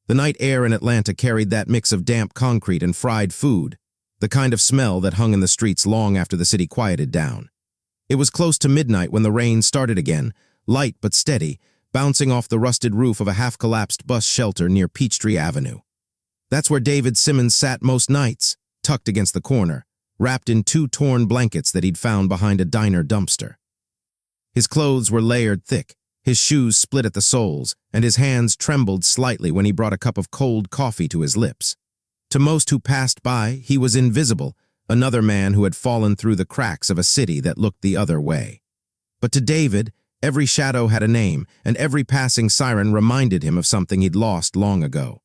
The night air in Atlanta carried that mix of damp concrete and fried food, the kind of smell that hung in the streets long after the city quieted down. It was close to midnight when the rain started again, light but steady, bouncing off the rusted roof of a half-collapsed bus shelter near Peachtree Avenue. That's where David Simmons sat most nights, tucked against the corner, wrapped in 2 torn blankets that he'd found behind a diner dumpster. His clothes were layered thick, his shoes split at the soles, and his hands trembled slightly when he brought a cup of cold coffee to his lips. To most who passed by, he was invisible, another man who had fallen through the cracks of a city that looked the other way. But to David, every shadow had a name, and every passing siren reminded him of something he'd lost long ago.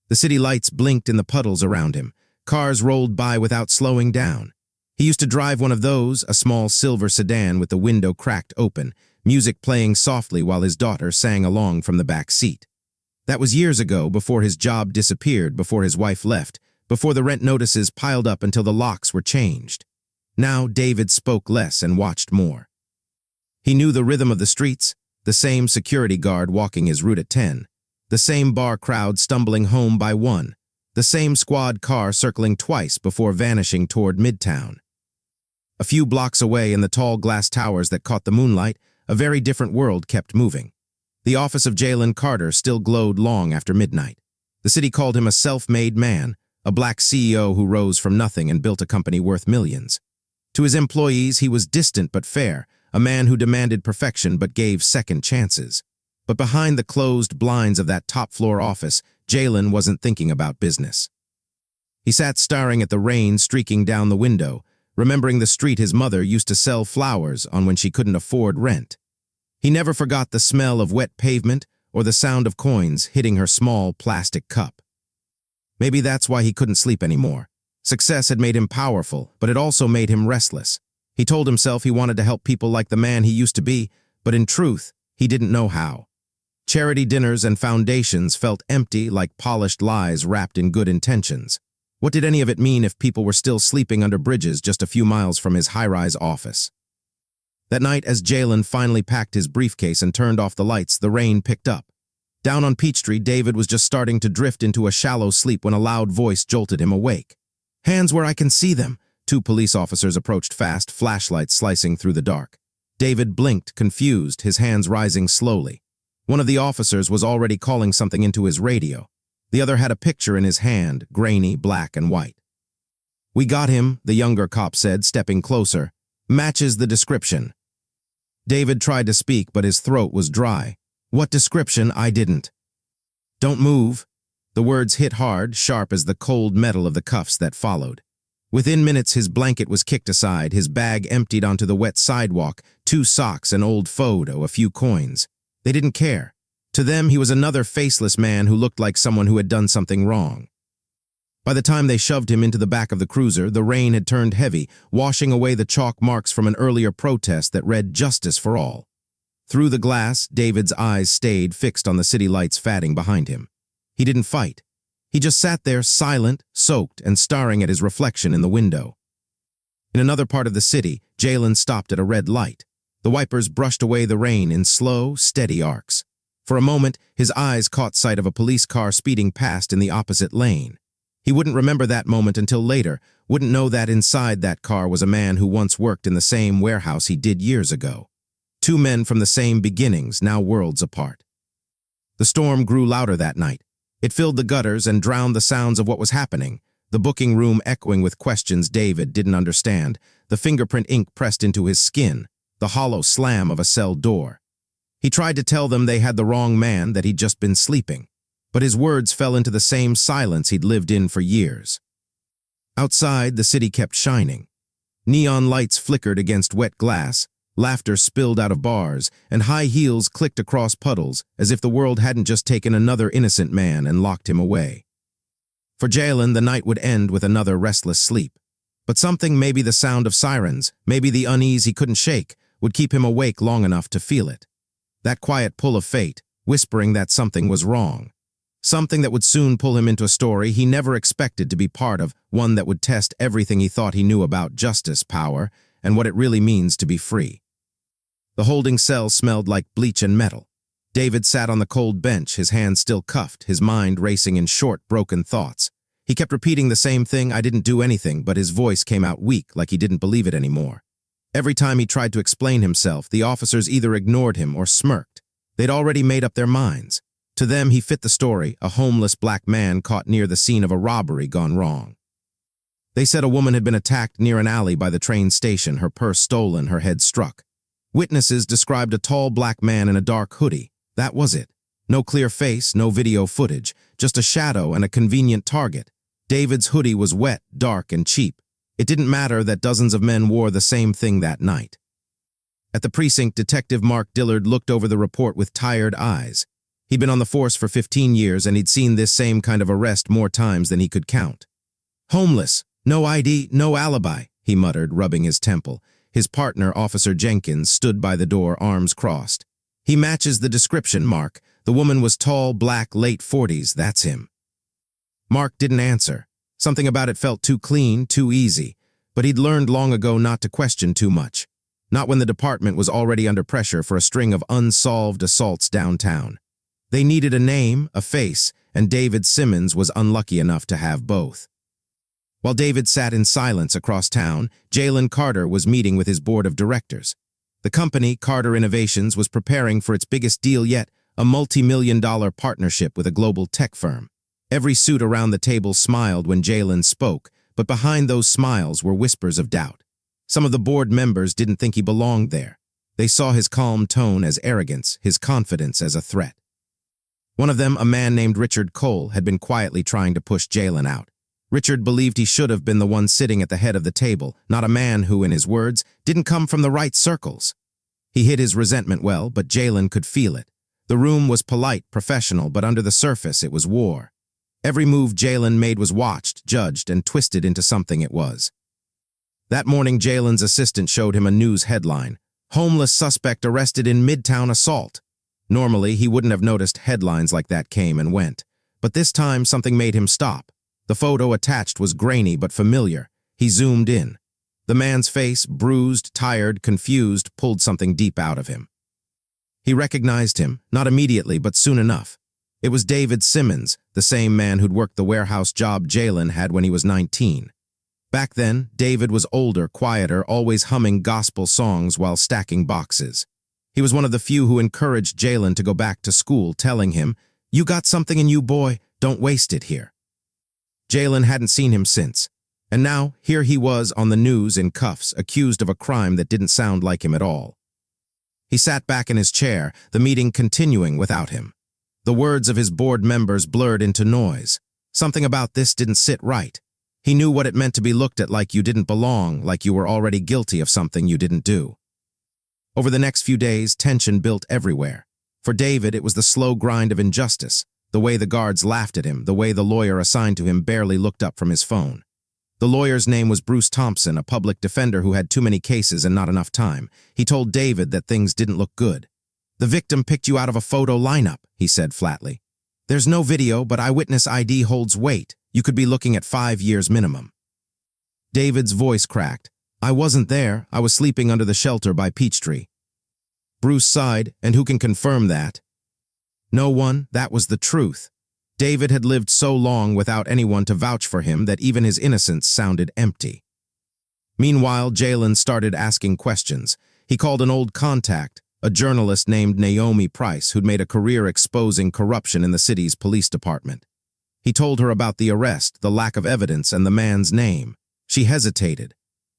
The city lights blinked in the puddles around him. Cars rolled by without slowing down. He used to drive one of those, a small silver sedan with the window cracked open, music playing softly while his daughter sang along from the back seat. That was years ago, before his job disappeared, before his wife left, before the rent notices piled up until the locks were changed. Now David spoke less and watched more. He knew the rhythm of the streets, the same security guard walking his route at 10, the same bar crowd stumbling home by 1, the same squad car circling twice before vanishing toward Midtown. A few blocks away in the tall glass towers that caught the moonlight, a very different world kept moving. The office of Jalen Carter still glowed long after midnight. The city called him a self-made man, a black CEO who rose from nothing and built a company worth millions. To his employees, he was distant but fair, a man who demanded perfection but gave second chances. But behind the closed blinds of that top-floor office, Jalen wasn't thinking about business. He sat staring at the rain streaking down the window, remembering the street his mother used to sell flowers on when she couldn't afford rent. He never forgot the smell of wet pavement or the sound of coins hitting her small plastic cup. Maybe that's why he couldn't sleep anymore. Success had made him powerful, but it also made him restless. He told himself he wanted to help people like the man he used to be, but in truth, he didn't know how. Charity dinners and foundations felt empty, like polished lies wrapped in good intentions. What did any of it mean if people were still sleeping under bridges just a few miles from his high-rise office? That night, as Jalen finally packed his briefcase and turned off the lights, the rain picked up. Down on Peachtree, David was just starting to drift into a shallow sleep when a loud voice jolted him awake. "Hands where I can see them." 2 police officers approached fast, flashlights slicing through the dark. David blinked, confused, his hands rising slowly. One of the officers was already calling something into his radio. The other had a picture in his hand, grainy, black and white. "We got him," the younger cop said, stepping closer. "Matches the description." David tried to speak, but his throat was dry. "What description? I didn't." "Don't move." The words hit hard, sharp as the cold metal of the cuffs that followed. Within minutes, his blanket was kicked aside, his bag emptied onto the wet sidewalk, 2 socks, an old photo, a few coins. They didn't care. To them, he was another faceless man who looked like someone who had done something wrong. By the time they shoved him into the back of the cruiser, the rain had turned heavy, washing away the chalk marks from an earlier protest that read "Justice for All." Through the glass, David's eyes stayed fixed on the city lights fading behind him. He didn't fight. He just sat there, silent, soaked, and staring at his reflection in the window. In another part of the city, Jalen stopped at a red light. The wipers brushed away the rain in slow, steady arcs. For a moment, his eyes caught sight of a police car speeding past in the opposite lane. He wouldn't remember that moment until later, wouldn't know that inside that car was a man who once worked in the same warehouse he did years ago. 2 men from the same beginnings, now worlds apart. The storm grew louder that night. It filled the gutters and drowned the sounds of what was happening, the booking room echoing with questions David didn't understand, the fingerprint ink pressed into his skin, the hollow slam of a cell door. He tried to tell them they had the wrong man, that he'd just been sleeping, but his words fell into the same silence he'd lived in for years. Outside, the city kept shining. Neon lights flickered against wet glass, laughter spilled out of bars, and high heels clicked across puddles as if the world hadn't just taken another innocent man and locked him away. For Jalen, the night would end with another restless sleep. But something, maybe the sound of sirens, maybe the unease he couldn't shake, would keep him awake long enough to feel it. That quiet pull of fate, whispering that something was wrong. Something that would soon pull him into a story he never expected to be part of, one that would test everything he thought he knew about justice, power, and what it really means to be free. The holding cell smelled like bleach and metal. David sat on the cold bench, his hands still cuffed, his mind racing in short, broken thoughts. He kept repeating the same thing, "I didn't do anything," but his voice came out weak, like he didn't believe it anymore. Every time he tried to explain himself, the officers either ignored him or smirked. They'd already made up their minds. To them, he fit the story, a homeless black man caught near the scene of a robbery gone wrong. They said a woman had been attacked near an alley by the train station, her purse stolen, her head struck. Witnesses described a tall black man in a dark hoodie. That was it. No clear face, no video footage, just a shadow and a convenient target. David's hoodie was wet, dark, and cheap. It didn't matter that dozens of men wore the same thing that night. At the precinct, Detective Mark Dillard looked over the report with tired eyes. He'd been on the force for 15 years and he'd seen this same kind of arrest more times than he could count. "Homeless, no ID, no alibi," he muttered, rubbing his temple. His partner, Officer Jenkins, stood by the door, arms crossed. "He matches the description, Mark. The woman was tall, black, late 40s, that's him." Mark didn't answer. Something about it felt too clean, too easy. But he'd learned long ago not to question too much. Not when the department was already under pressure for a string of unsolved assaults downtown. They needed a name, a face, and David Simmons was unlucky enough to have both. While David sat in silence across town, Jalen Carter was meeting with his board of directors. The company, Carter Innovations, was preparing for its biggest deal yet, a multi-million-dollar partnership with a global tech firm. Every suit around the table smiled when Jalen spoke, but behind those smiles were whispers of doubt. Some of the board members didn't think he belonged there. They saw his calm tone as arrogance, his confidence as a threat. One of them, a man named Richard Cole, had been quietly trying to push Jalen out. Richard believed he should have been the one sitting at the head of the table, not a man who, in his words, didn't come from the right circles. He hid his resentment well, but Jalen could feel it. The room was polite, professional, but under the surface it was war. Every move Jalen made was watched, judged, and twisted into something it was. That morning, Jalen's assistant showed him a news headline: "Homeless suspect arrested in Midtown assault." Normally, he wouldn't have noticed headlines like that came and went. But this time, something made him stop. The photo attached was grainy but familiar. He zoomed in. The man's face, bruised, tired, confused, pulled something deep out of him. He recognized him, not immediately, but soon enough. It was David Simmons, the same man who'd worked the warehouse job Jalen had when he was 19. Back then, David was older, quieter, always humming gospel songs while stacking boxes. He was one of the few who encouraged Jalen to go back to school, telling him, "You got something in you, boy, don't waste it here." Jalen hadn't seen him since, and now here he was on the news in cuffs, accused of a crime that didn't sound like him at all. He sat back in his chair, the meeting continuing without him. The words of his board members blurred into noise. Something about this didn't sit right. He knew what it meant to be looked at like you didn't belong, like you were already guilty of something you didn't do. Over the next few days, tension built everywhere. For David, it was the slow grind of injustice, the way the guards laughed at him, the way the lawyer assigned to him barely looked up from his phone. The lawyer's name was Bruce Thompson, a public defender who had too many cases and not enough time. He told David that things didn't look good. "The victim picked you out of a photo lineup," he said flatly. "There's no video, but eyewitness ID holds weight. You could be looking at 5 years minimum." David's voice cracked. "I wasn't there. I was sleeping under the shelter by Peachtree." Bruce sighed, "And who can confirm that?" No one. That was the truth. David had lived so long without anyone to vouch for him that even his innocence sounded empty. Meanwhile, Jalen started asking questions. He called an old contact, a journalist named Naomi Price, who'd made a career exposing corruption in the city's police department. He told her about the arrest, the lack of evidence, and the man's name. She hesitated.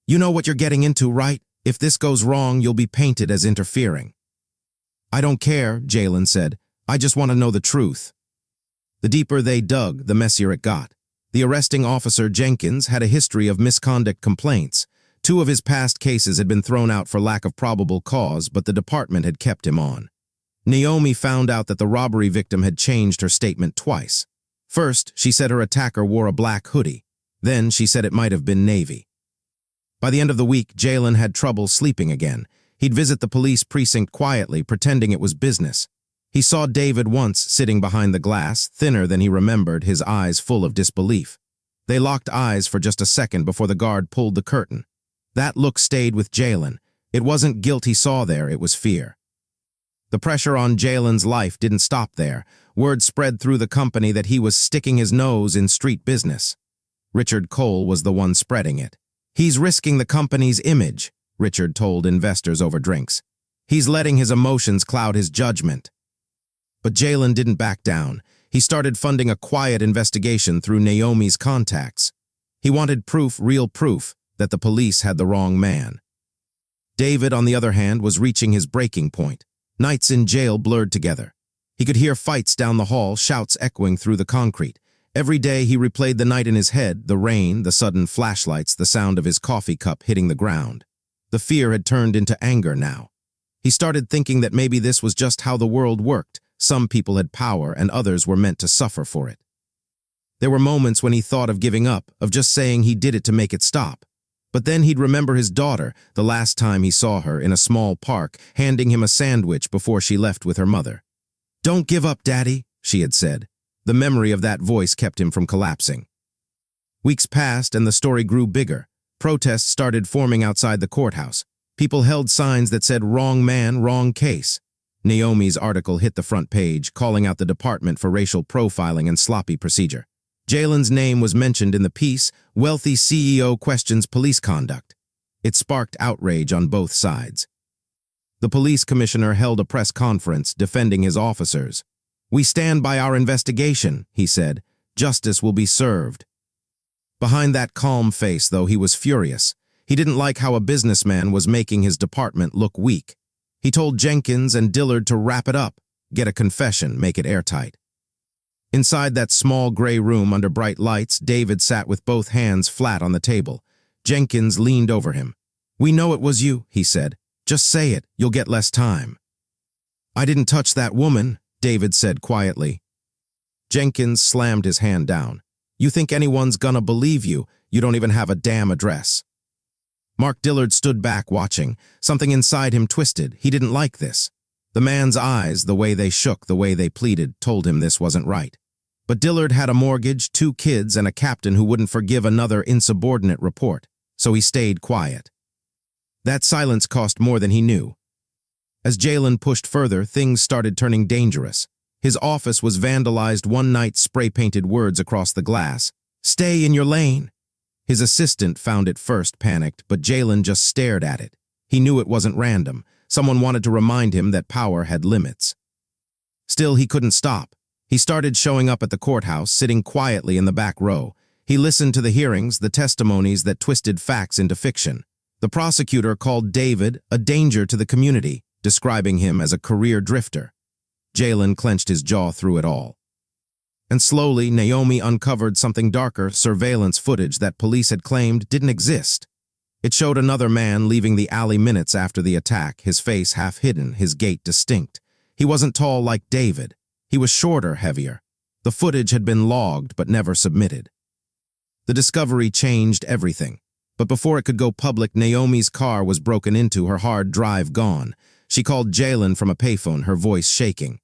"You know what you're getting into, right? If this goes wrong, you'll be painted as interfering." "I don't care," Jalen said. "I just want to know the truth." The deeper they dug, the messier it got. The arresting officer, Jenkins, had a history of misconduct complaints. 2 of his past cases had been thrown out for lack of probable cause, but the department had kept him on. Naomi found out that the robbery victim had changed her statement twice. First, she said her attacker wore a black hoodie. Then she said it might have been navy. By the end of the week, Jalen had trouble sleeping again. He'd visit the police precinct quietly, pretending it was business. He saw David once sitting behind the glass, thinner than he remembered, his eyes full of disbelief. They locked eyes for just a second before the guard pulled the curtain. That look stayed with Jalen. It wasn't guilt he saw there, it was fear. The pressure on Jalen's life didn't stop there. Word spread through the company that he was sticking his nose in street business. Richard Cole was the one spreading it. "He's risking the company's image," Richard told investors over drinks. "He's letting his emotions cloud his judgment." But Jalen didn't back down. He started funding a quiet investigation through Naomi's contacts. He wanted proof, real proof, that the police had the wrong man. David, on the other hand, was reaching his breaking point. Nights in jail blurred together. He could hear fights down the hall, shouts echoing through the concrete. Every day he replayed the night in his head, the rain, the sudden flashlights, the sound of his coffee cup hitting the ground. The fear had turned into anger now. He started thinking that maybe this was just how the world worked. Some people had power and others were meant to suffer for it. There were moments when he thought of giving up, of just saying he did it to make it stop. But then he'd remember his daughter, the last time he saw her in a small park, handing him a sandwich before she left with her mother. "Don't give up, Daddy," she had said. The memory of that voice kept him from collapsing. Weeks passed and the story grew bigger. Protests started forming outside the courthouse. People held signs that said, "Wrong man, wrong case." Naomi's article hit the front page, calling out the department for racial profiling and sloppy procedure. Jalen's name was mentioned in the piece, "Wealthy CEO Questions Police Conduct." It sparked outrage on both sides. The police commissioner held a press conference defending his officers. "We stand by our investigation," he said. "Justice will be served." Behind that calm face, though, he was furious. He didn't like how a businessman was making his department look weak. He told Jenkins and Dillard to wrap it up, get a confession, make it airtight. Inside that small gray room under bright lights, David sat with both hands flat on the table. Jenkins leaned over him. "We know it was you," he said. "Just say it, you'll get less time." "I didn't touch that woman," David said quietly. Jenkins slammed his hand down. "You think anyone's gonna believe you? You don't even have a damn address." Mark Dillard stood back watching. Something inside him twisted. He didn't like this. The man's eyes, the way they shook, the way they pleaded, told him this wasn't right. But Dillard had a mortgage, 2 kids, and a captain who wouldn't forgive another insubordinate report, so he stayed quiet. That silence cost more than he knew. As Jalen pushed further, things started turning dangerous. His office was vandalized one night, spray-painted words across the glass. "Stay in your lane." His assistant found it first, panicked, but Jalen just stared at it. He knew it wasn't random. Someone wanted to remind him that power had limits. Still, he couldn't stop. He started showing up at the courthouse, sitting quietly in the back row. He listened to the hearings, the testimonies that twisted facts into fiction. The prosecutor called David a danger to the community, describing him as a career drifter. Jalen clenched his jaw through it all. And slowly, Naomi uncovered something darker, surveillance footage that police had claimed didn't exist. It showed another man leaving the alley minutes after the attack, his face half hidden, his gait distinct. He wasn't tall like David. He was shorter, heavier. The footage had been logged but never submitted. The discovery changed everything. But before it could go public, Naomi's car was broken into, her hard drive gone. She called Jalen from a payphone, her voice shaking.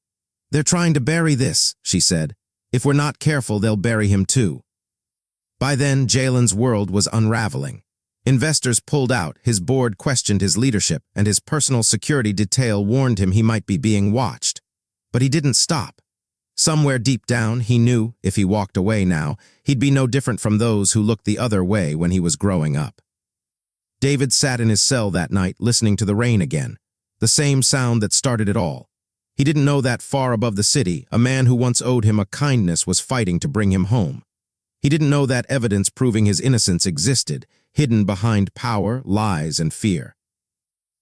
"They're trying to bury this," she said. "If we're not careful, they'll bury him too." By then, Jalen's world was unraveling. Investors pulled out, his board questioned his leadership, and his personal security detail warned him he might be being watched. But he didn't stop. Somewhere deep down, he knew, if he walked away now, he'd be no different from those who looked the other way when he was growing up. David sat in his cell that night, listening to the rain again, the same sound that started it all. He didn't know that far above the city, a man who once owed him a kindness was fighting to bring him home. He didn't know that evidence proving his innocence existed, hidden behind power, lies, and fear.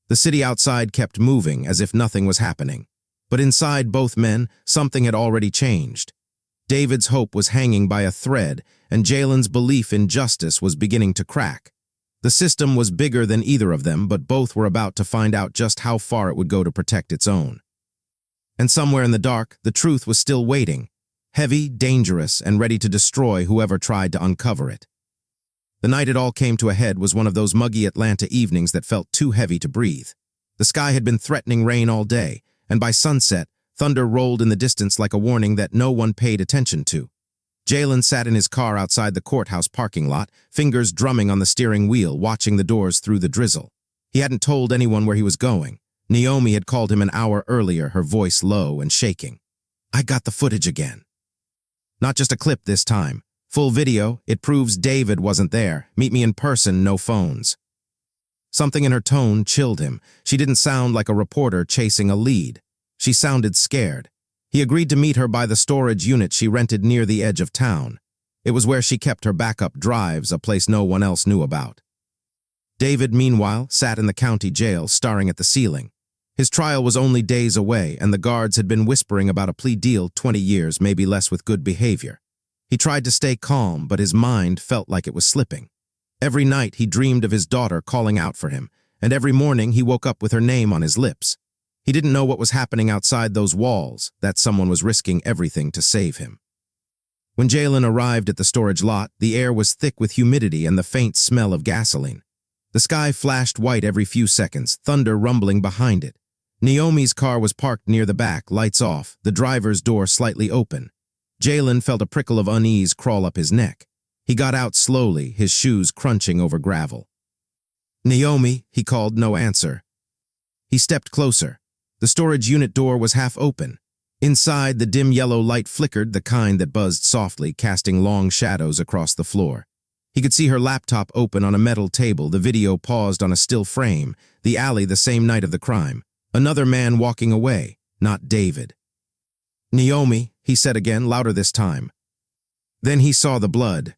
The city outside kept moving as if nothing was happening. But inside both men, something had already changed. David's hope was hanging by a thread, and Jalen's belief in justice was beginning to crack. The system was bigger than either of them, but both were about to find out just how far it would go to protect its own. And somewhere in the dark, the truth was still waiting, heavy, dangerous, and ready to destroy whoever tried to uncover it. The night it all came to a head was one of those muggy Atlanta evenings that felt too heavy to breathe. The sky had been threatening rain all day, and by sunset, thunder rolled in the distance like a warning that no one paid attention to. Jalen sat in his car outside the courthouse parking lot, fingers drumming on the steering wheel, watching the doors through the drizzle. He hadn't told anyone where he was going. Naomi had called him an hour earlier, her voice low and shaking. "I got the footage again." Not just a clip this time. Full video. It proves David wasn't there. Meet me in person, no phones. Something in her tone chilled him. She didn't sound like a reporter chasing a lead. She sounded scared. He agreed to meet her by the storage unit she rented near the edge of town. It was where she kept her backup drives, a place no one else knew about. David, meanwhile, sat in the county jail, staring at the ceiling. His trial was only days away, and the guards had been whispering about a plea deal, 20 years, maybe less, with good behavior. He tried to stay calm, but his mind felt like it was slipping. Every night he dreamed of his daughter calling out for him, and every morning he woke up with her name on his lips. He didn't know what was happening outside those walls, that someone was risking everything to save him. When Jalen arrived at the storage lot, the air was thick with humidity and the faint smell of gasoline. The sky flashed white every few seconds, thunder rumbling behind it. Naomi's car was parked near the back, lights off, the driver's door slightly open. Jalen felt a prickle of unease crawl up his neck. He got out slowly, his shoes crunching over gravel. "Naomi," he called, no answer. He stepped closer. The storage unit door was half open. Inside, the dim yellow light flickered, the kind that buzzed softly, casting long shadows across the floor. He could see her laptop open on a metal table, the video paused on a still frame, the alley the same night of the crime. Another man walking away, not David. "Naomi," he said again, louder this time. Then he saw the blood.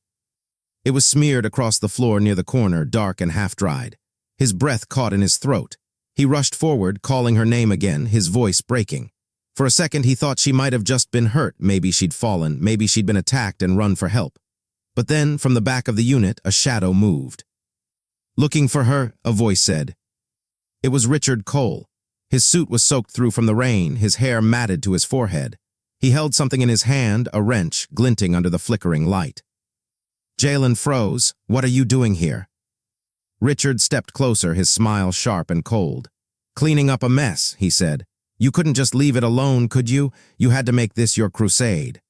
It was smeared across the floor near the corner, dark and half-dried. His breath caught in his throat. He rushed forward, calling her name again, his voice breaking. For a second he thought she might have just been hurt, maybe she'd fallen, maybe she'd been attacked and run for help. But then, from the back of the unit, a shadow moved. "Looking for her," a voice said. It was Richard Cole. His suit was soaked through from the rain, his hair matted to his forehead. He held something in his hand, a wrench, glinting under the flickering light. Jalen froze. "What are you doing here?" Richard stepped closer, his smile sharp and cold. "Cleaning up a mess," he said. "You couldn't just leave it alone, could you? You had to make this your crusade."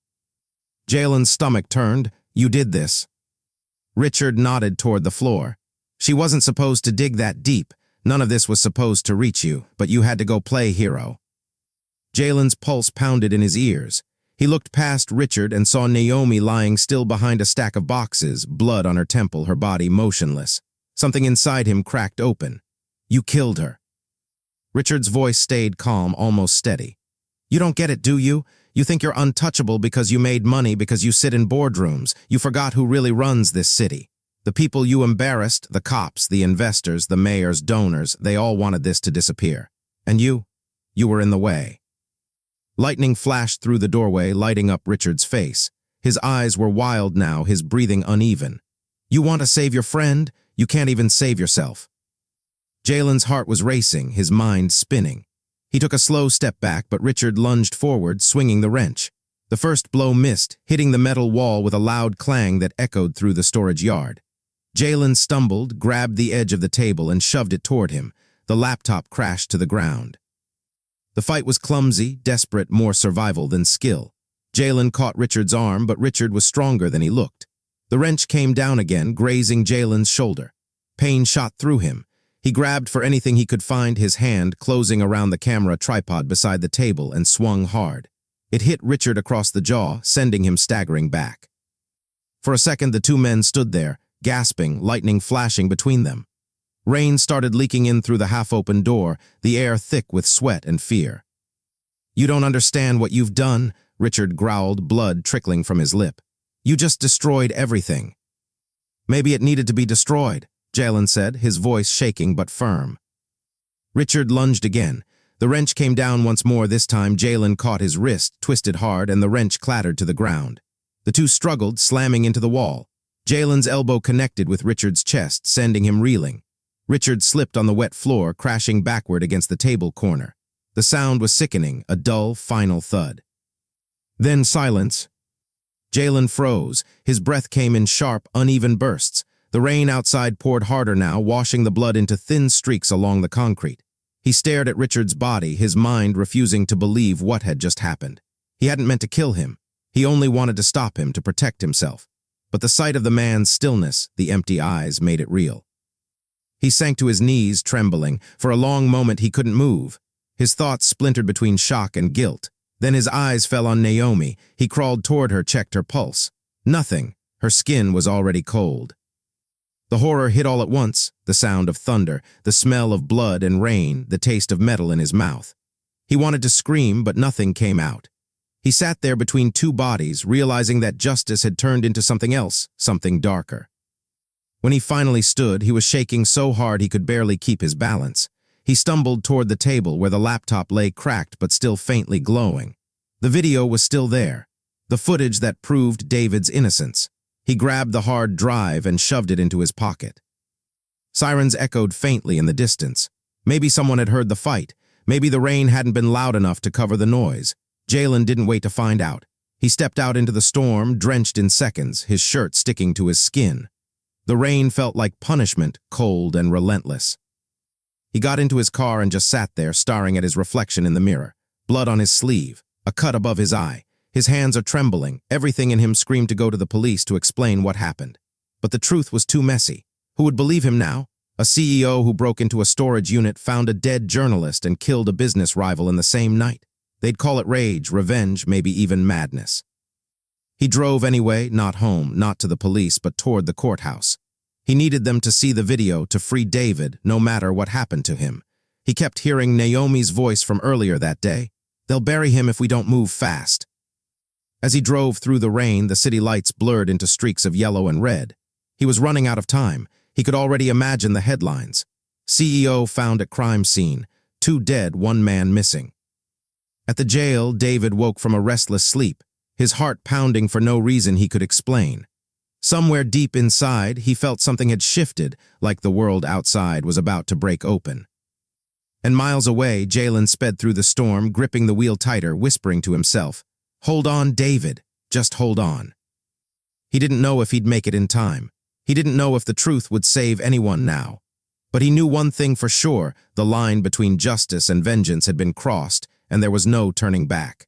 Jalen's stomach turned. "You did this." Richard nodded toward the floor. "She wasn't supposed to dig that deep. None of this was supposed to reach you, but you had to go play hero." Jalen's pulse pounded in his ears. He looked past Richard and saw Naomi lying still behind a stack of boxes, blood on her temple, her body motionless. Something inside him cracked open. "You killed her." Richard's voice stayed calm, almost steady. "You don't get it, do you? You think you're untouchable because you made money, because you sit in boardrooms. You forgot who really runs this city. The people you embarrassed, the cops, the investors, the mayor's donors, they all wanted this to disappear. And you were in the way." Lightning flashed through the doorway, lighting up Richard's face. His eyes were wild now, his breathing uneven. "You want to save your friend? You can't even save yourself." Jalen's heart was racing, his mind spinning. He took a slow step back, but Richard lunged forward, swinging the wrench. The first blow missed, hitting the metal wall with a loud clang that echoed through the storage yard. Jalen stumbled, grabbed the edge of the table, and shoved it toward him. The laptop crashed to the ground. The fight was clumsy, desperate, more survival than skill. Jalen caught Richard's arm, but Richard was stronger than he looked. The wrench came down again, grazing Jalen's shoulder. Pain shot through him. He grabbed for anything he could find, his hand closing around the camera tripod beside the table, and swung hard. It hit Richard across the jaw, sending him staggering back. For a second, the two men stood there, gasping, lightning flashing between them. Rain started leaking in through the half-open door, the air thick with sweat and fear. "You don't understand what you've done," Richard growled, blood trickling from his lip. "You just destroyed everything." "Maybe it needed to be destroyed," Jalen said, his voice shaking but firm. Richard lunged again. The wrench came down once more. This time, Jalen caught his wrist, twisted hard, and the wrench clattered to the ground. The two struggled, slamming into the wall. Jalen's elbow connected with Richard's chest, sending him reeling. Richard slipped on the wet floor, crashing backward against the table corner. The sound was sickening, a dull, final thud. Then silence. Jalen froze. His breath came in sharp, uneven bursts. The rain outside poured harder now, washing the blood into thin streaks along the concrete. He stared at Richard's body, his mind refusing to believe what had just happened. He hadn't meant to kill him. He only wanted to stop him, to protect himself. But the sight of the man's stillness, the empty eyes, made it real. He sank to his knees, trembling. For a long moment he couldn't move. His thoughts splintered between shock and guilt. Then his eyes fell on Naomi. He crawled toward her, checked her pulse. Nothing. Her skin was already cold. The horror hit all at once, the sound of thunder, the smell of blood and rain, the taste of metal in his mouth. He wanted to scream, but nothing came out. He sat there between two bodies, realizing that justice had turned into something else, something darker. When he finally stood, he was shaking so hard he could barely keep his balance. He stumbled toward the table where the laptop lay cracked but still faintly glowing. The video was still there, the footage that proved David's innocence. He grabbed the hard drive and shoved it into his pocket. Sirens echoed faintly in the distance. Maybe someone had heard the fight. Maybe the rain hadn't been loud enough to cover the noise. Jalen didn't wait to find out. He stepped out into the storm, drenched in seconds, his shirt sticking to his skin. The rain felt like punishment, cold and relentless. He got into his car and just sat there, staring at his reflection in the mirror. Blood on his sleeve, a cut above his eye. His hands are trembling. Everything in him screamed to go to the police to explain what happened. But the truth was too messy. Who would believe him now? A CEO who broke into a storage unit, found a dead journalist, and killed a business rival in the same night. They'd call it rage, revenge, maybe even madness. He drove anyway, not home, not to the police, but toward the courthouse. He needed them to see the video to free David, no matter what happened to him. He kept hearing Naomi's voice from earlier that day. They'll bury him if we don't move fast. As he drove through the rain, the city lights blurred into streaks of yellow and red. He was running out of time. He could already imagine the headlines. CEO found at crime scene. 2 dead, 1 man missing. At the jail, David woke from a restless sleep, his heart pounding for no reason he could explain. Somewhere deep inside, he felt something had shifted, like the world outside was about to break open. And miles away, Jalen sped through the storm, gripping the wheel tighter, whispering to himself, "Hold on, David. Just hold on." He didn't know if he'd make it in time. He didn't know if the truth would save anyone now. But he knew one thing for sure: the line between justice and vengeance had been crossed, and there was no turning back.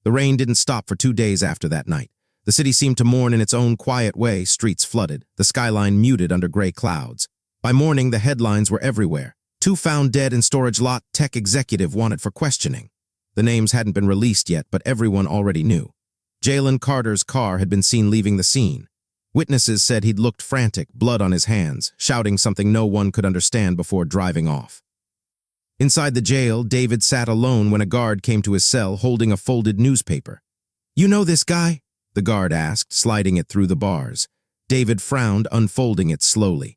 The rain didn't stop for 2 days after that night. The city seemed to mourn in its own quiet way, streets flooded, the skyline muted under gray clouds. By morning, the headlines were everywhere. 2 found dead in storage lot, tech executive wanted for questioning. The names hadn't been released yet, but everyone already knew. Jalen Carter's car had been seen leaving the scene. Witnesses said he'd looked frantic, blood on his hands, shouting something no one could understand before driving off. Inside the jail, David sat alone when a guard came to his cell holding a folded newspaper. "You know this guy?" the guard asked, sliding it through the bars. David frowned, unfolding it slowly.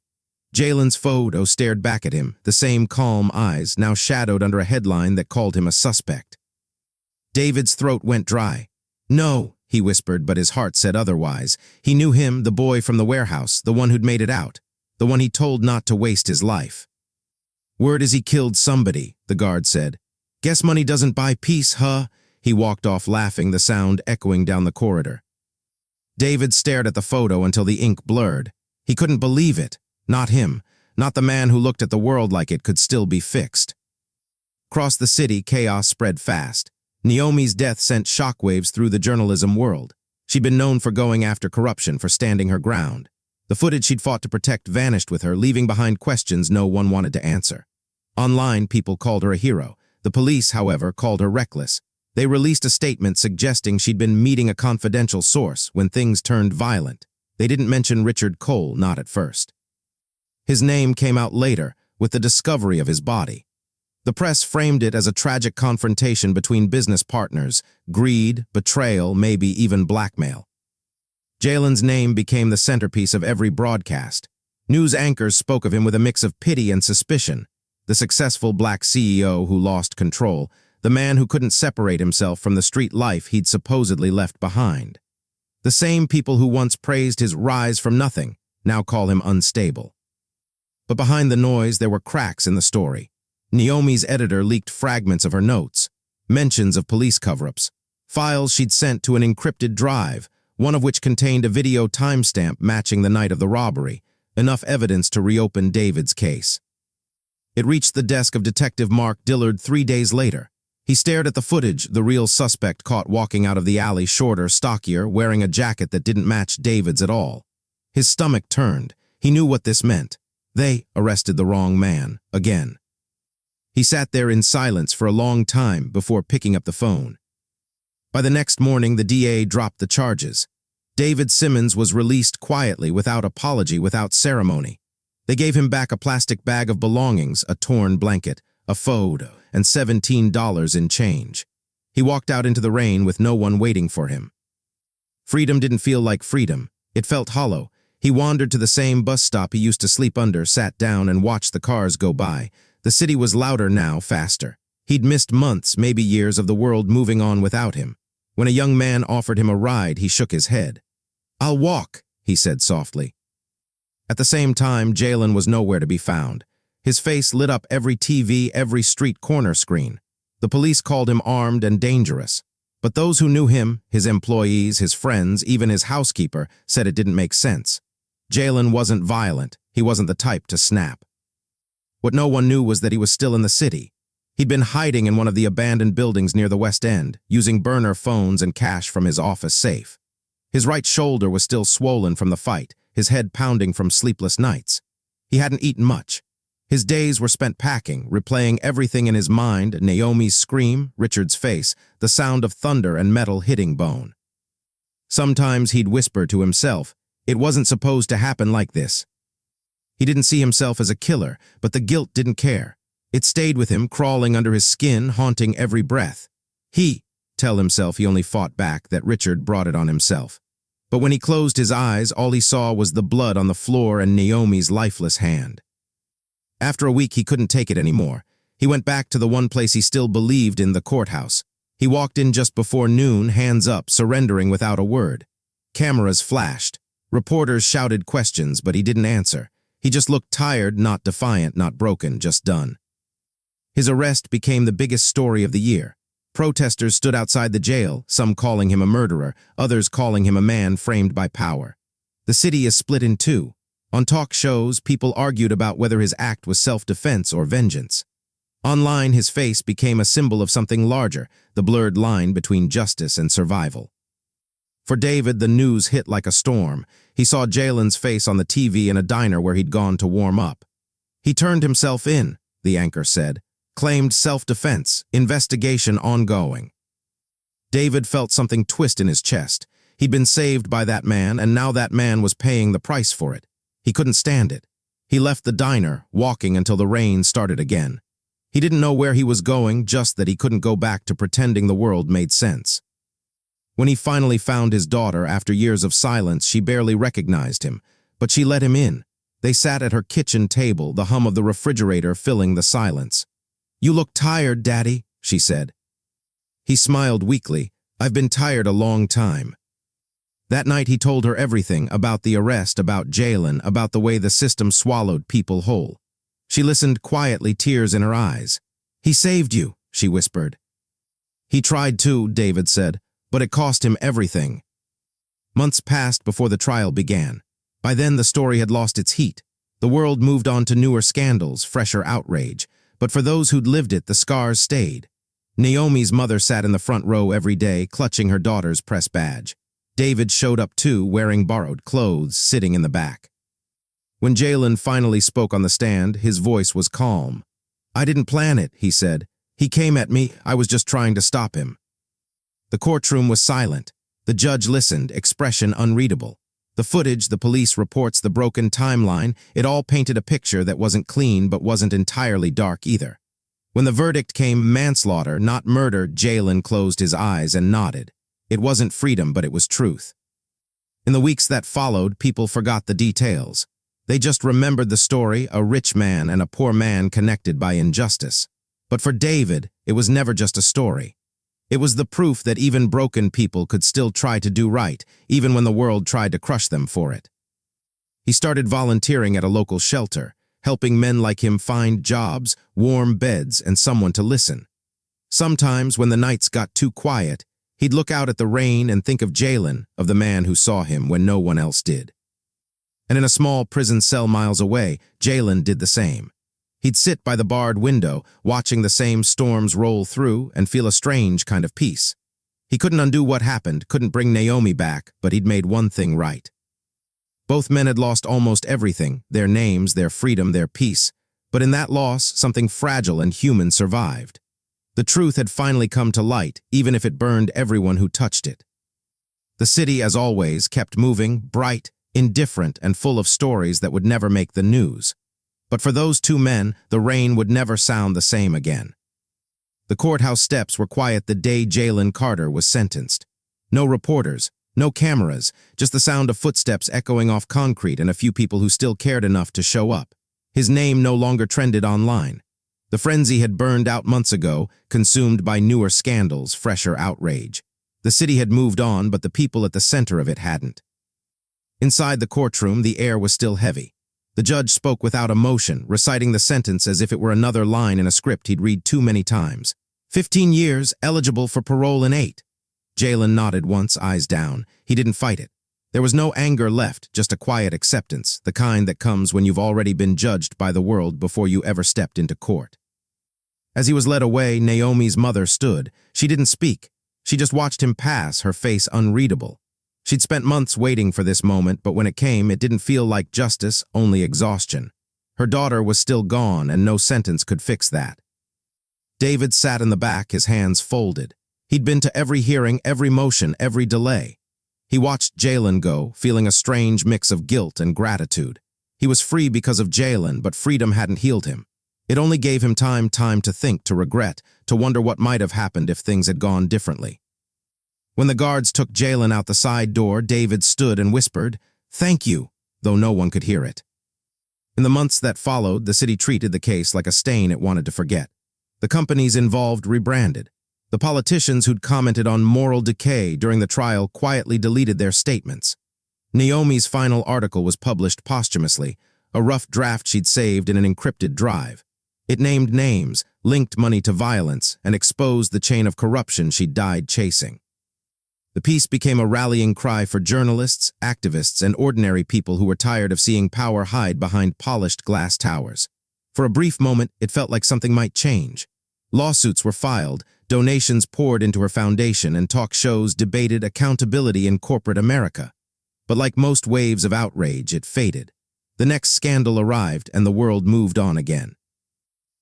Jalen's photo stared back at him, the same calm eyes, now shadowed under a headline that called him a suspect. David's throat went dry. "No," he whispered, but his heart said otherwise. He knew him, the boy from the warehouse, the one who'd made it out, the one he told not to waste his life. "Word is he killed somebody," the guard said. "Guess money doesn't buy peace, huh?" He walked off laughing, the sound echoing down the corridor. David stared at the photo until the ink blurred. He couldn't believe it. Not him. Not the man who looked at the world like it could still be fixed. Across the city, chaos spread fast. Naomi's death sent shockwaves through the journalism world. She'd been known for going after corruption, for standing her ground. The footage she'd fought to protect vanished with her, leaving behind questions no one wanted to answer. Online, people called her a hero. The police, however, called her reckless. They released a statement suggesting she'd been meeting a confidential source when things turned violent. They didn't mention Richard Cole, not at first. His name came out later, with the discovery of his body. The press framed it as a tragic confrontation between business partners, greed, betrayal, maybe even blackmail. Jalen's name became the centerpiece of every broadcast. News anchors spoke of him with a mix of pity and suspicion. The successful black CEO who lost control, the man who couldn't separate himself from the street life he'd supposedly left behind. The same people who once praised his rise from nothing now call him unstable. But behind the noise, there were cracks in the story. Naomi's editor leaked fragments of her notes, mentions of police cover-ups, files she'd sent to an encrypted drive, one of which contained a video timestamp matching the night of the robbery, enough evidence to reopen David's case. It reached the desk of Detective Mark Dillard 3 days later. He stared at the footage, the real suspect caught walking out of the alley, shorter, stockier, wearing a jacket that didn't match David's at all. His stomach turned. He knew what this meant. They arrested the wrong man, again. He sat there in silence for a long time before picking up the phone. By the next morning, the DA dropped the charges. David Simmons was released quietly, without apology, without ceremony. They gave him back a plastic bag of belongings, a torn blanket, a photo, and $17 in change. He walked out into the rain with no one waiting for him. Freedom didn't feel like freedom. It felt hollow. He wandered to the same bus stop he used to sleep under, sat down, and watched the cars go by. The city was louder now, faster. He'd missed months, maybe years, of the world moving on without him. When a young man offered him a ride, he shook his head. "I'll walk," he said softly. At the same time, Jalen was nowhere to be found. His face lit up every TV, every street corner screen. The police called him armed and dangerous. But those who knew him, his employees, his friends, even his housekeeper, said it didn't make sense. Jalen wasn't violent. He wasn't the type to snap. What no one knew was that he was still in the city. He'd been hiding in one of the abandoned buildings near the West End, using burner phones and cash from his office safe. His right shoulder was still swollen from the fight, his head pounding from sleepless nights. He hadn't eaten much. His days were spent packing, replaying everything in his mind: Naomi's scream, Richard's face, the sound of thunder and metal hitting bone. Sometimes he'd whisper to himself, "It wasn't supposed to happen like this." He didn't see himself as a killer, but the guilt didn't care. It stayed with him, crawling under his skin, haunting every breath. Tell himself he only fought back, that Richard brought it on himself. But when he closed his eyes, all he saw was the blood on the floor and Naomi's lifeless hand. After a week, he couldn't take it anymore. He went back to the one place he still believed in, the courthouse. He walked in just before noon, hands up, surrendering without a word. Cameras flashed. Reporters shouted questions, but he didn't answer. He just looked tired, not defiant, not broken, just done. His arrest became the biggest story of the year. Protesters stood outside the jail, some calling him a murderer, others calling him a man framed by power. The city is split in two. On talk shows, people argued about whether his act was self-defense or vengeance. Online, his face became a symbol of something larger, the blurred line between justice and survival. For David, the news hit like a storm. He saw Jalen's face on the TV in a diner where he'd gone to warm up. "He turned himself in," the anchor said. "Claimed self-defense, investigation ongoing." David felt something twist in his chest. He'd been saved by that man, and now that man was paying the price for it. He couldn't stand it. He left the diner, walking until the rain started again. He didn't know where he was going, just that he couldn't go back to pretending the world made sense. When he finally found his daughter, after years of silence, she barely recognized him, but she let him in. They sat at her kitchen table, the hum of the refrigerator filling the silence. "You look tired, Daddy," she said. He smiled weakly. "I've been tired a long time." That night he told her everything, about the arrest, about Jalen, about the way the system swallowed people whole. She listened quietly, tears in her eyes. "He saved you," she whispered. "He tried to," David said, "but it cost him everything." Months passed before the trial began. By then the story had lost its heat. The world moved on to newer scandals, fresher outrage. But for those who'd lived it, the scars stayed. Naomi's mother sat in the front row every day, clutching her daughter's press badge. David showed up too, wearing borrowed clothes, sitting in the back. When Jalen finally spoke on the stand, his voice was calm. "I didn't plan it," he said. "He came at me. I was just trying to stop him." The courtroom was silent. The judge listened, expression unreadable. The footage, the police reports, the broken timeline, it all painted a picture that wasn't clean but wasn't entirely dark either. When the verdict came, manslaughter, not murder, Jalen closed his eyes and nodded. It wasn't freedom, but it was truth. In the weeks that followed, people forgot the details. They just remembered the story, a rich man and a poor man connected by injustice. But for David, it was never just a story. It was the proof that even broken people could still try to do right, even when the world tried to crush them for it. He started volunteering at a local shelter, helping men like him find jobs, warm beds, and someone to listen. Sometimes, when the nights got too quiet, he'd look out at the rain and think of Jalen, of the man who saw him when no one else did. And in a small prison cell miles away, Jalen did the same. He'd sit by the barred window, watching the same storms roll through, and feel a strange kind of peace. He couldn't undo what happened, couldn't bring Naomi back, but he'd made one thing right. Both men had lost almost everything, their names, their freedom, their peace. But in that loss, something fragile and human survived. The truth had finally come to light, even if it burned everyone who touched it. The city, as always, kept moving, bright, indifferent, and full of stories that would never make the news. But for those two men, the rain would never sound the same again. The courthouse steps were quiet the day Jalen Carter was sentenced. No reporters, no cameras, just the sound of footsteps echoing off concrete and a few people who still cared enough to show up. His name no longer trended online. The frenzy had burned out months ago, consumed by newer scandals, fresher outrage. The city had moved on, but the people at the center of it hadn't. Inside the courtroom, the air was still heavy. The judge spoke without emotion, reciting the sentence as if it were another line in a script he'd read too many times. 15 years, eligible for parole in 8. Jalen nodded once, eyes down. He didn't fight it. There was no anger left, just a quiet acceptance, the kind that comes when you've already been judged by the world before you ever stepped into court. As he was led away, Naomi's mother stood. She didn't speak. She just watched him pass, her face unreadable. She'd spent months waiting for this moment, but when it came, it didn't feel like justice, only exhaustion. Her daughter was still gone, and no sentence could fix that. David sat in the back, his hands folded. He'd been to every hearing, every motion, every delay. He watched Jalen go, feeling a strange mix of guilt and gratitude. He was free because of Jalen, but freedom hadn't healed him. It only gave him time to think, to regret, to wonder what might have happened if things had gone differently. When the guards took Jalen out the side door, David stood and whispered, "Thank you," though no one could hear it. In the months that followed, the city treated the case like a stain it wanted to forget. The companies involved rebranded. The politicians who'd commented on moral decay during the trial quietly deleted their statements. Naomi's final article was published posthumously, a rough draft she'd saved in an encrypted drive. It named names, linked money to violence, and exposed the chain of corruption she'd died chasing. The piece became a rallying cry for journalists, activists, and ordinary people who were tired of seeing power hide behind polished glass towers. For a brief moment, it felt like something might change. Lawsuits were filed, donations poured into her foundation, and talk shows debated accountability in corporate America. But like most waves of outrage, it faded. The next scandal arrived, and the world moved on again.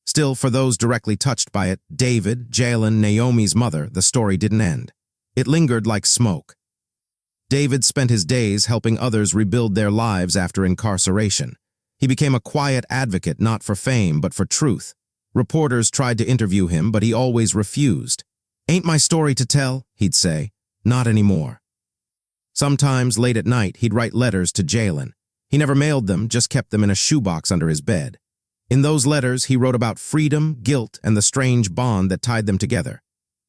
Still, for those directly touched by it, David, Jalen, Naomi's mother, the story didn't end. It lingered like smoke. David spent his days helping others rebuild their lives after incarceration. He became a quiet advocate not for fame, but for truth. Reporters tried to interview him, but he always refused. "Ain't my story to tell?" he'd say. "Not anymore." Sometimes, late at night, he'd write letters to Jalen. He never mailed them, just kept them in a shoebox under his bed. In those letters, he wrote about freedom, guilt, and the strange bond that tied them together.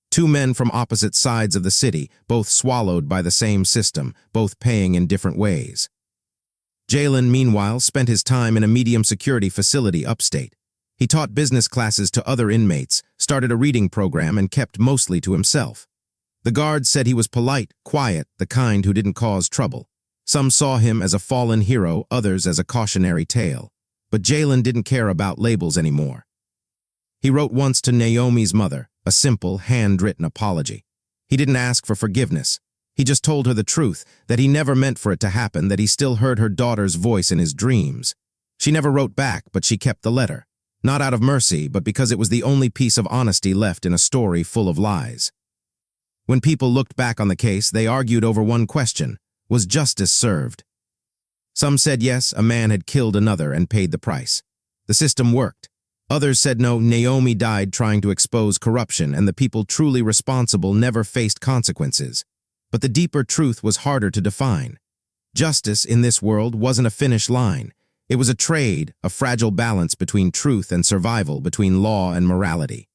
Two men from opposite sides of the city, both swallowed by the same system, both paying in different ways. Jalen, meanwhile, spent his time in a medium-security facility upstate. He taught business classes to other inmates, started a reading program, and kept mostly to himself. The guards said he was polite, quiet, the kind who didn't cause trouble. Some saw him as a fallen hero, others as a cautionary tale. But Jalen didn't care about labels anymore. He wrote once to Naomi's mother, a simple, handwritten apology. He didn't ask for forgiveness. He just told her the truth, that he never meant for it to happen, that he still heard her daughter's voice in his dreams. She never wrote back, but she kept the letter. Not out of mercy, but because it was the only piece of honesty left in a story full of lies. When people looked back on the case, they argued over one question: was justice served? Some said yes, a man had killed another and paid the price. The system worked. Others said no, Naomi died trying to expose corruption, and the people truly responsible never faced consequences. But the deeper truth was harder to define. Justice in this world wasn't a finish line. It was a trade, a fragile balance between truth and survival, between law and morality.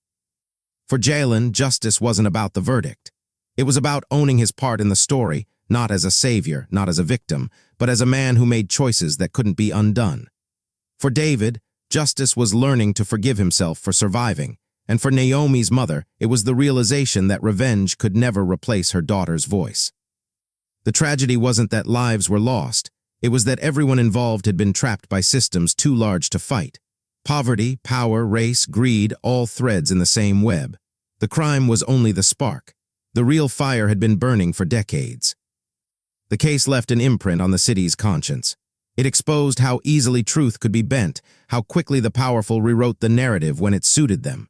For Jalen, justice wasn't about the verdict. It was about owning his part in the story, not as a savior, not as a victim, but as a man who made choices that couldn't be undone. For David, justice was learning to forgive himself for surviving, and for Naomi's mother, it was the realization that revenge could never replace her daughter's voice. The tragedy wasn't that lives were lost. It was that everyone involved had been trapped by systems too large to fight. Poverty, power, race, greed, all threads in the same web. The crime was only the spark. The real fire had been burning for decades. The case left an imprint on the city's conscience. It exposed how easily truth could be bent, how quickly the powerful rewrote the narrative when it suited them.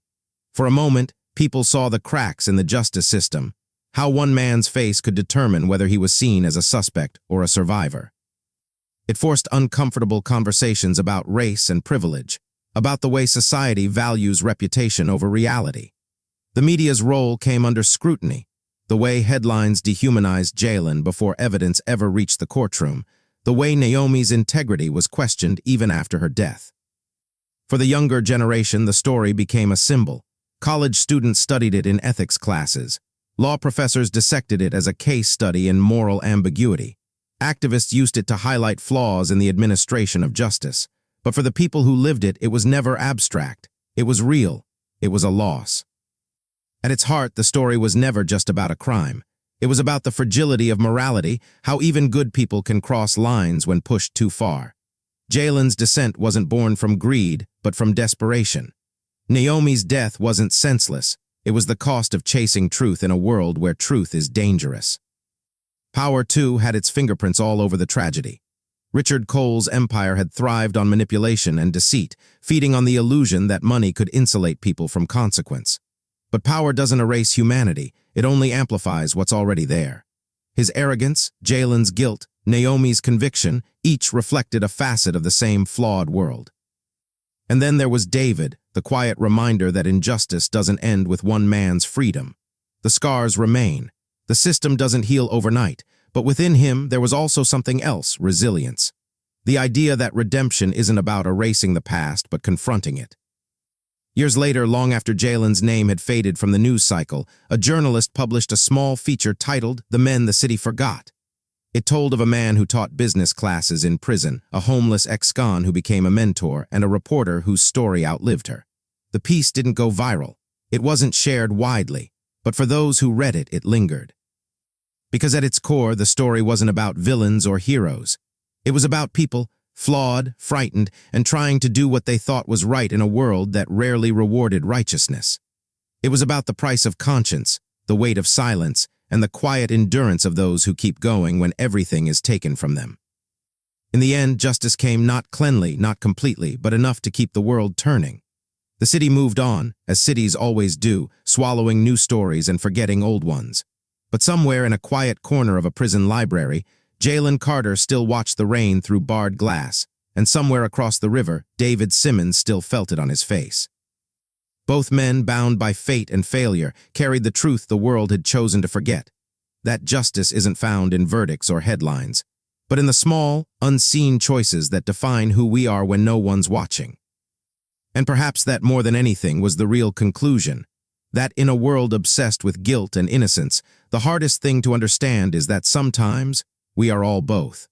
For a moment, people saw the cracks in the justice system, how one man's face could determine whether he was seen as a suspect or a survivor. It forced uncomfortable conversations about race and privilege, about the way society values reputation over reality. The media's role came under scrutiny, the way headlines dehumanized Jalen before evidence ever reached the courtroom, the way Naomi's integrity was questioned even after her death. For the younger generation, the story became a symbol. College students studied it in ethics classes. Law professors dissected it as a case study in moral ambiguity. Activists used it to highlight flaws in the administration of justice. But for the people who lived it, it was never abstract. It was real. It was a loss. At its heart, the story was never just about a crime. It was about the fragility of morality, how even good people can cross lines when pushed too far. Jalen's descent wasn't born from greed, but from desperation. Naomi's death wasn't senseless. It was the cost of chasing truth in a world where truth is dangerous. Power, too, had its fingerprints all over the tragedy. Richard Cole's empire had thrived on manipulation and deceit, feeding on the illusion that money could insulate people from consequence. But power doesn't erase humanity, it only amplifies what's already there. His arrogance, Jalen's guilt, Naomi's conviction, each reflected a facet of the same flawed world. And then there was David, the quiet reminder that injustice doesn't end with one man's freedom. The scars remain. The system doesn't heal overnight, but within him there was also something else, resilience. The idea that redemption isn't about erasing the past, but confronting it. Years later, long after Jalen's name had faded from the news cycle, a journalist published a small feature titled "The Men the City Forgot." It told of a man who taught business classes in prison, a homeless ex-con who became a mentor, and a reporter whose story outlived her. The piece didn't go viral. It wasn't shared widely, but for those who read it, it lingered. Because at its core, the story wasn't about villains or heroes. It was about people, flawed, frightened, and trying to do what they thought was right in a world that rarely rewarded righteousness. It was about the price of conscience, the weight of silence, and the quiet endurance of those who keep going when everything is taken from them. In the end, justice came not cleanly, not completely, but enough to keep the world turning. The city moved on, as cities always do, swallowing new stories and forgetting old ones. But somewhere in a quiet corner of a prison library, Jalen Carter still watched the rain through barred glass, and somewhere across the river, David Simmons still felt it on his face. Both men, bound by fate and failure, carried the truth the world had chosen to forget. That justice isn't found in verdicts or headlines, but in the small, unseen choices that define who we are when no one's watching. And perhaps that more than anything was the real conclusion, that in a world obsessed with guilt and innocence, the hardest thing to understand is that sometimes we are all both.